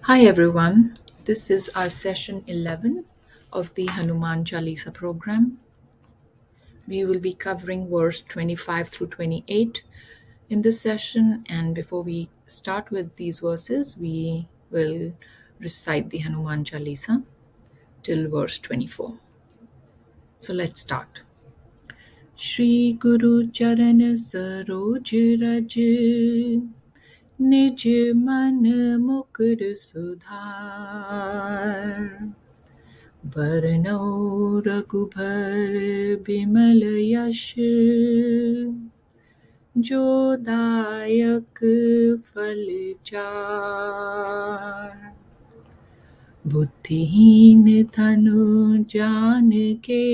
Hi everyone, this is our session 11 of the Hanuman Chalisa program. We will be covering verse 25 through 28 in this session, and before we start with these verses, we will recite the Hanuman Chalisa till verse 24. So let's start. Shri Guru Charan Saroj Raj निज मन मुकुर सुधार वरनौ रघुबर बिमल यश जो दायक फल चार बुद्धिहीन तनु जान के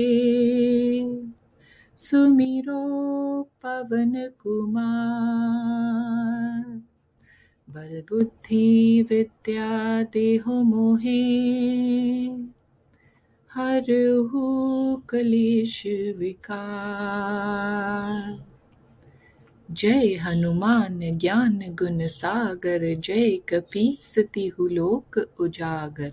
सुमिरो पवन कुमार बल बुद्धि विद्या देहो मोहे हरहु कलेश विकार जय हनुमान ज्ञान गुण सागर जय कपीस तिहु लोक उजागर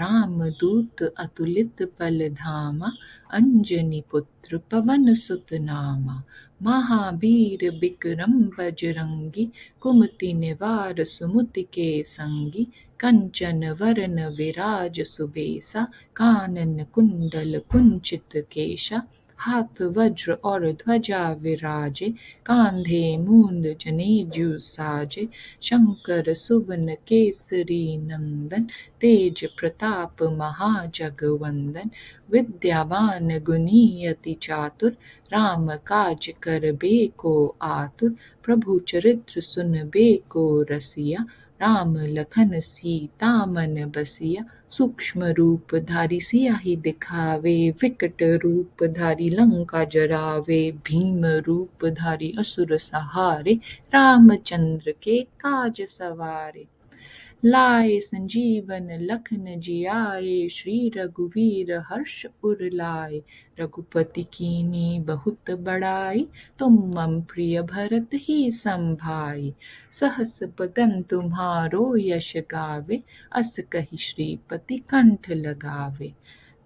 राम दूत अतुलित बल धामा अंजनी पुत्र पवन सुत नामा महावीर विक्रम बजरंगी कुमति निवार सुमति के संगी कंचन वरन विराज सुबेसा कानन कुंडल कुंचित केशा हाथ वज्र और ध्वजा विराजे कांधे मूंद जनेऊ साजे शंकर सुवन केसरी नंदन तेज प्रताप महाजगवंदन विद्यावान गुणी अति चातुर राम काज करबे को आतुर प्रभु चरित्र सुनबे को रसिया राम लखन सीता मन बसिया सूक्ष्म रूप धारी सियाही दिखावे विकट रूप धारी लंका जरावे भीम रूप धारी असुर सहारे रामचंद्र के काज सवारे लाए संजीवन लखन जियाए श्री रघुवीर हर्ष उर लाए रघुपति कीनी बहुत बड़ाई तुम मम प्रिय भरत ही संभाई सहस बदन तुम्हारो यश गावे अस कहि श्रीपति कंठ लगावे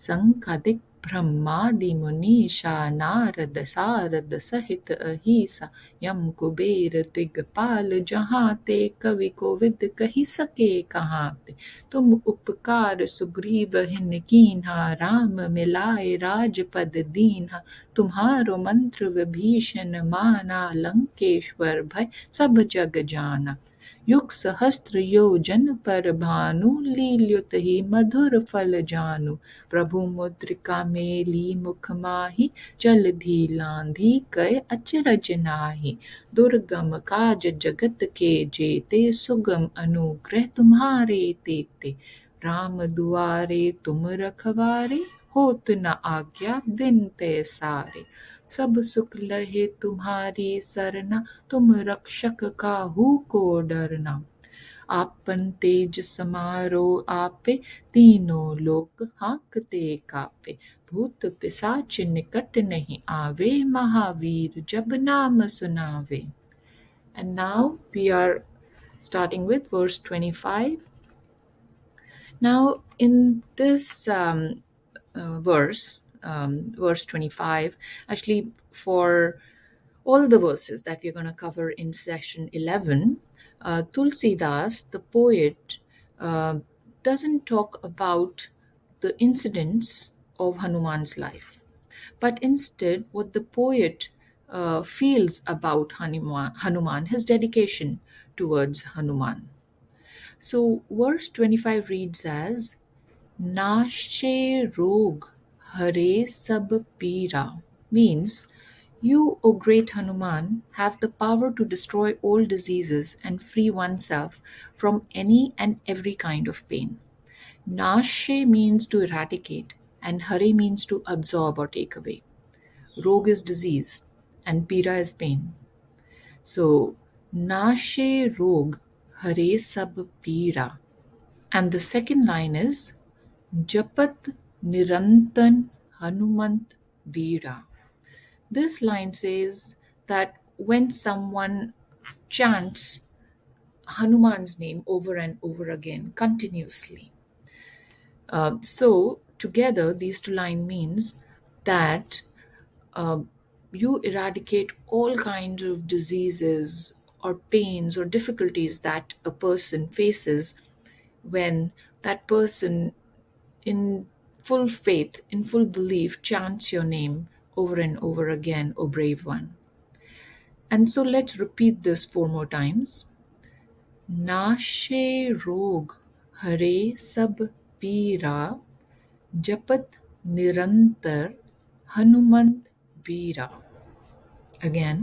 संकादिक ब्रह्मादि मुनीषा नारद सारद सहित अहिसा यम कुबेर दिगपाल जहाँ ते कवि कोविद कही सके कहाँ ते तुम उपकार सुग्रीव हिन कीन्हा राम मिलाए राजपद दीन्हा तुम्हारो मंत्र विभीषण माना लंकेश्वर भय सब जग जाना युग सहस्त्र योजन पर भानु लील्युत ही मधुर फल जानू प्रभु मुद्रिका मेली मुख माही जलधि लांधी कय अचरज नाही दुर्गम काज जगत के जेते सुगम अनुग्रह तुम्हारे तेते राम दुआरे तुम रखवारे होत न आज्ञा बिन पैसारे सब सुख लहे तुम्हारी सरना तुम रक्षक काहू को डरना आपन तेज समारो आपे तीनों लोक हांकते कापे भूत पिशाच निकट नहीं आवे महावीर जब नाम सुनावे. And now we are starting with verse 25. Now in this verse 25, actually for all the verses that we're going to cover in session 11, Tulsidas, the poet, doesn't talk about the incidents of Hanuman's life, but instead what the poet feels about Hanuman, his dedication towards Hanuman. So verse 25 reads as Nashe rog hare sab pira, means you, O great Hanuman, have the power to destroy all diseases and free oneself from any and every kind of pain. Nashe means to eradicate, and Hare means to absorb or take away. Rog is disease, and Pira is pain. So, Nashe rog, Hare sab pira. And the second line is Japat Nirantan Hanumant Veera. This line says that when someone chants Hanuman's name over and over again continuously. So together, these two lines means that uh, you eradicate all kinds of diseases or pains or difficulties that a person faces when that person, in full faith, in full belief, chants your name over and over again, O brave one. And so let's repeat this four more times. नाशे रोग हरे सब पीरा जपत निरंतर हनुमंत बीरा. Again,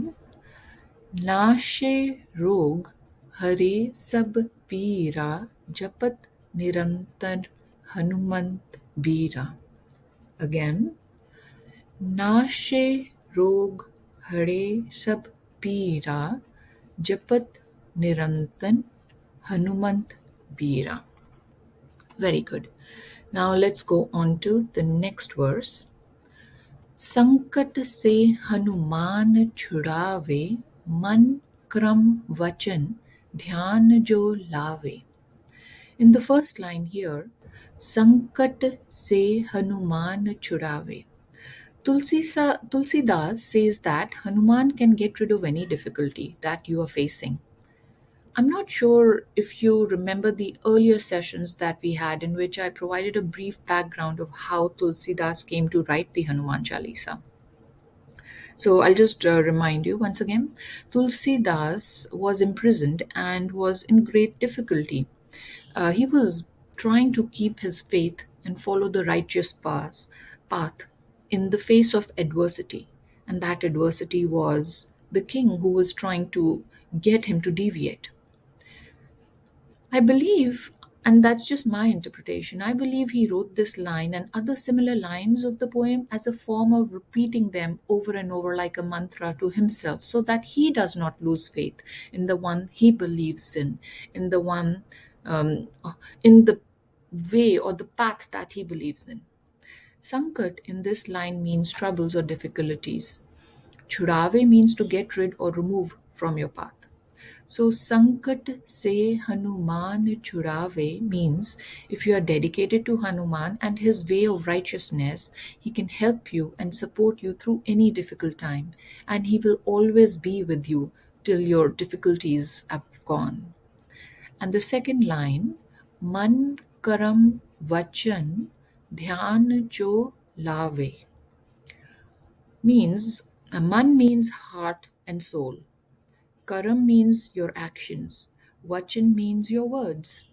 नाशे रोग हरे सब पीरा जपत निरंतर हनुमंत बीरा. Again, नाशे रोग हरे सब पीरा जपत निरंतर हनुमंत बीरा. Very good. Now let's go on to the next verse. संकट से हनुमान छुड़ावे मन क्रम वचन ध्यान जो लावे. In the first line here, संकट से हनुमान छुड़ावे. Tulsidas says that Hanuman can get rid of any difficulty that you are facing. I'm not sure if you remember the earlier sessions that we had in which I provided a brief background of how Tulsidas came to write the Hanuman Chalisa. So I'll just remind you once again. Tulsidas was imprisoned and was in great difficulty. He was trying to keep his faith and follow the righteous path in the face of adversity. And that adversity was the king who was trying to get him to deviate. I believe, and that's just my interpretation, I believe he wrote this line and other similar lines of the poem as a form of repeating them over and over like a mantra to himself so that he does not lose faith in the one he believes in the one, um, in the way or the path that he believes in. Sankat in this line means troubles or difficulties. Chudave means to get rid or remove from your path. So Sankat se Hanuman Churave means if you are dedicated to Hanuman and his way of righteousness, he can help you and support you through any difficult time, and he will always be with you till your difficulties have gone. And the second line, Man Karam Vachan Dhyan Jo Lave, means Man means heart and soul. Karam means your actions. Vachan means your words.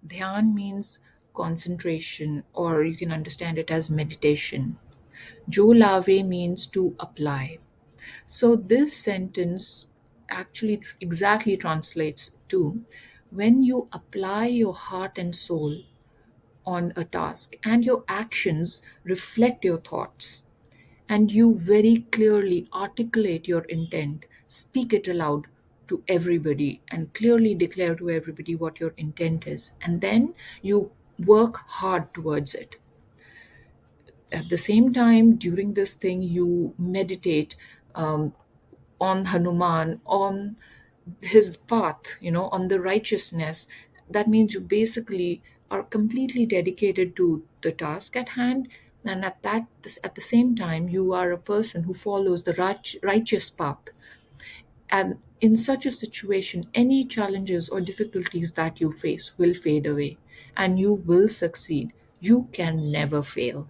Dhyan means concentration, or you can understand it as meditation. Jo lave means to apply. So this sentence actually exactly translates to when you apply your heart and soul on a task and your actions reflect your thoughts and you very clearly articulate your intent, speak it aloud to everybody, and clearly declare to everybody what your intent is, and then you work hard towards it. At the same time, during this thing, you meditate on Hanuman, on his path, on the righteousness. That means you basically are completely dedicated to the task at hand, and at the same time, you are a person who follows the righteous path. And in such a situation, any challenges or difficulties that you face will fade away, and you will succeed. You can never fail.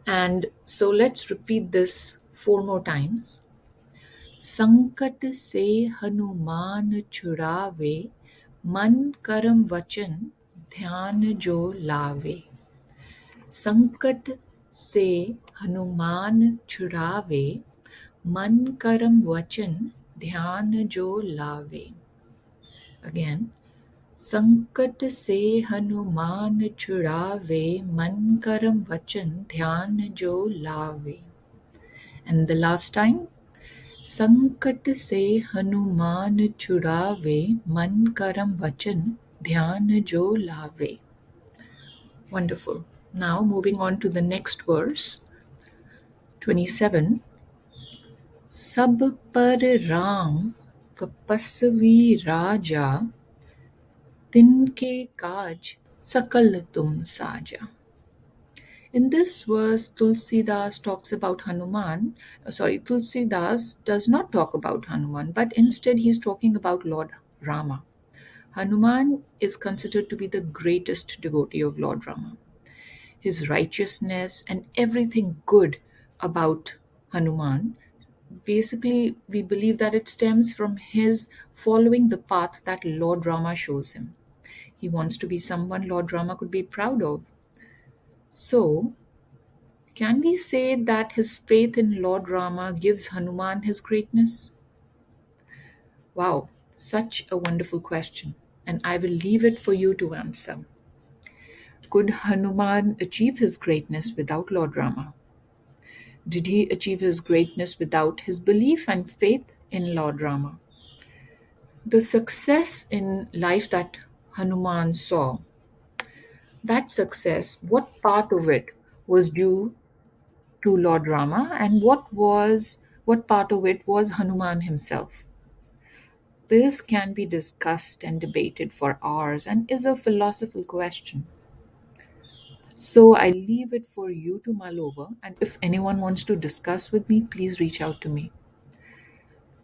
And so let's repeat this four more times. संकट से हनुमान छुड़ावे मन करम वचन ध्यान जो लावे. संकट से हनुमान छुड़ावे मन करम वचन ध्यान जो लावे. Again, संकट से हनुमान छुड़ावे मन करम वचन ध्यान जो लावे. And the last time, संकट से हनुमान छुड़ावे मन करम वचन ध्यान जो लावे. Wonderful. Now moving on to the next verse, 27. सब पर राम तपस्वी राजा तिनके काज सकल तुम साजा. In this verse, Tulsidas talks about Hanuman. Tulsidas does not talk about Hanuman, but instead he's talking about Lord Rama. Hanuman is considered to be the greatest devotee of Lord Rama. His righteousness and everything good about Hanuman, basically, we believe that it stems from his following the path that Lord Rama shows him. He wants to be someone Lord Rama could be proud of. So, can we say that his faith in Lord Rama gives Hanuman his greatness? Wow, such a wonderful question, and I will leave it for you to answer. Could Hanuman achieve his greatness without Lord Rama? Did he achieve his greatness without his belief and faith in Lord Rama? The success in life that Hanuman saw, that success, what part of it was due to Lord Rama, and what part of it was Hanuman himself? This can be discussed and debated for hours and is a philosophical question. So I leave it for you to mull over, and if anyone wants to discuss with me, please reach out to me.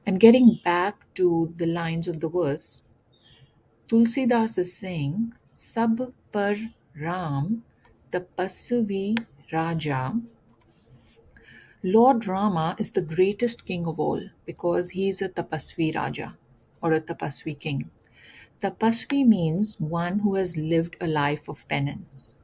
And getting back to the lines of the verse, Tulsidas is saying, Sab par Ram tapasvi Raja. Lord Rama is the greatest king of all because he is a tapasvi Raja or a tapasvi king. Tapasvi means one who has lived a life of penance.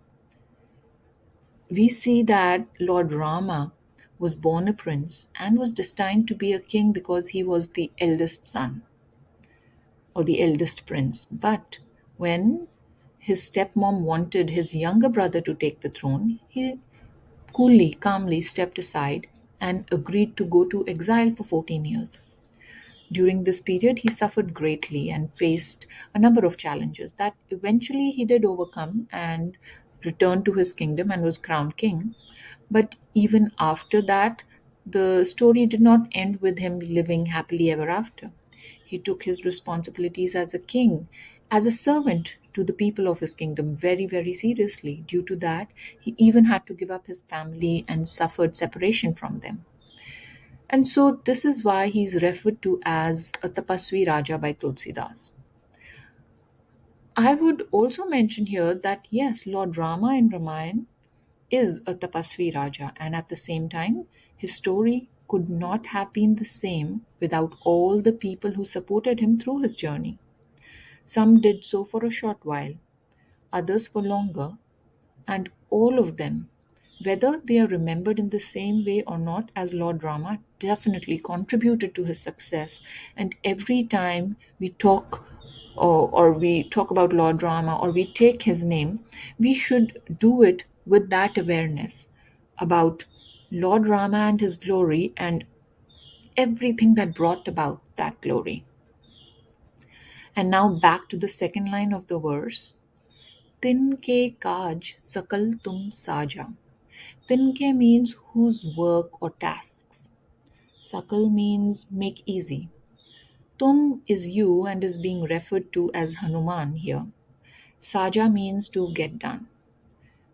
We see that Lord Rama was born a prince and was destined to be a king because he was the eldest son or the eldest prince. But when his stepmom wanted his younger brother to take the throne, he coolly, calmly stepped aside and agreed to go to exile for 14 years. During this period, he suffered greatly and faced a number of challenges that eventually he did overcome and returned to his kingdom and was crowned king. But even after that, the story did not end with him living happily ever after. He took his responsibilities as a king, as a servant to the people of his kingdom very, very seriously. Due to that, he even had to give up his family and suffered separation from them. And so this is why he's referred to as a Tapasvi Raja by Tulsidas. I would also mention here that yes, Lord Rama in Ramayana is a Tapasvi Raja, and at the same time, his story could not have been the same without all the people who supported him through his journey. Some did so for a short while, others for longer, and all of them, whether they are remembered in the same way or not as Lord Rama, definitely contributed to his success. And every time we talk or we talk about Lord Rama or we take his name, we should do it with that awareness about Lord Rama and his glory and everything that brought about that glory. And now back to the second line of the verse. Tinke kaj sakal tum saja. Tinke means whose work or tasks. Sakal means make easy. Tum is you and is being referred to as Hanuman here. Saja means to get done.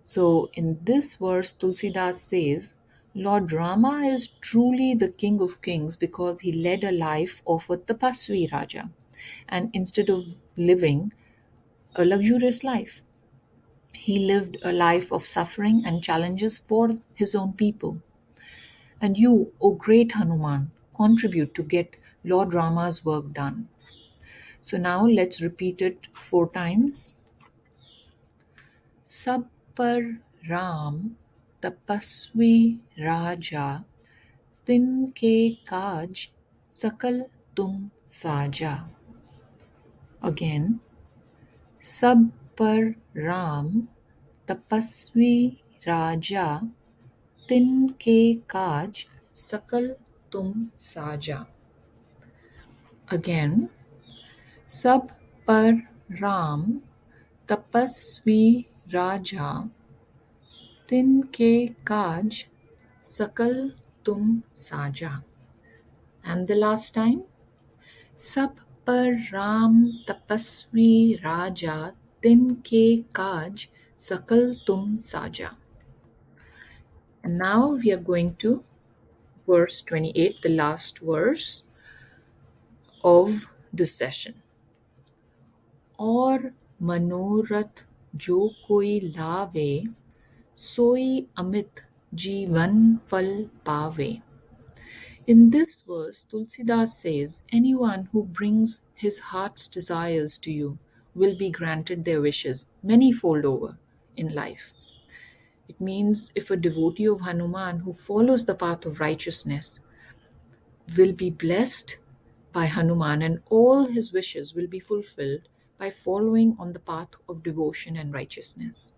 So in this verse, Tulsidas says, Lord Rama is truly the king of kings because he led a life of a tapasvi Raja. And instead of living a luxurious life, he lived a life of suffering and challenges for his own people. And you, O great Hanuman, contribute to get Lord Rama's work done. So now let's repeat it 4 times. Sab par Ram tapasvi Raja tinke kaj sakal tum saja. Again, Sab par Ram tapasvi Raja tinke kaj sakal tum saja. Again, Sab par Ram tapasvi Raja tinke kaj sakal tum saja. And the last time, सब पर राम तपस्वी राजा, तिनके काज सकल तुम साजा. And now we are going to verse 28, the last verse of this session. और मनोरथ जो कोई लावे, सोई अमित जीवन फल पावे. In this verse, Tulsidas says, anyone who brings his heart's desires to you will be granted their wishes many-fold over in life. It means if a devotee of Hanuman who follows the path of righteousness will be blessed by Hanuman, and all his wishes will be fulfilled by following on the path of devotion and righteousness.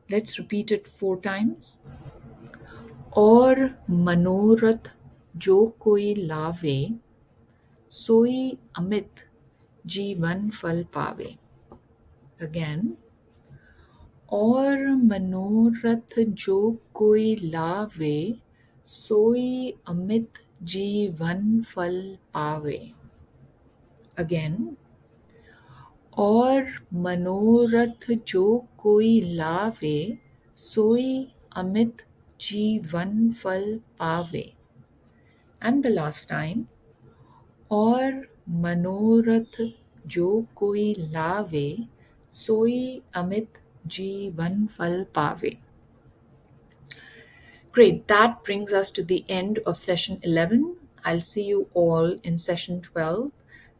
Let's repeat it 4 times. और मनोरथ जो कोई लावे, सोई अमित जीवन फल पावे. Again. और मनोरथ जो कोई लावे, सोई अमित जीवन फल पावे. Again. और मनोरथ जो कोई लावे, सोई अमित जीवन फल पावे. And the last time. और मनोरथ जो कोई लावे, सोई अमित जीवन फल पावे. Great, that brings us to the end of session 11. I'll see you all in session 12.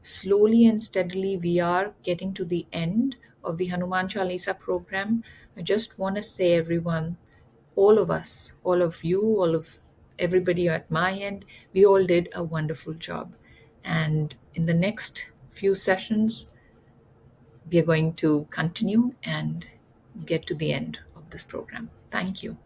Slowly and steadily, we are getting to the end of the Hanuman Chalisa program. I just want to say, everyone, all of us, all of you, all of everybody at my end, we all did a wonderful job. And in the next few sessions, we are going to continue and get to the end of this program. Thank you.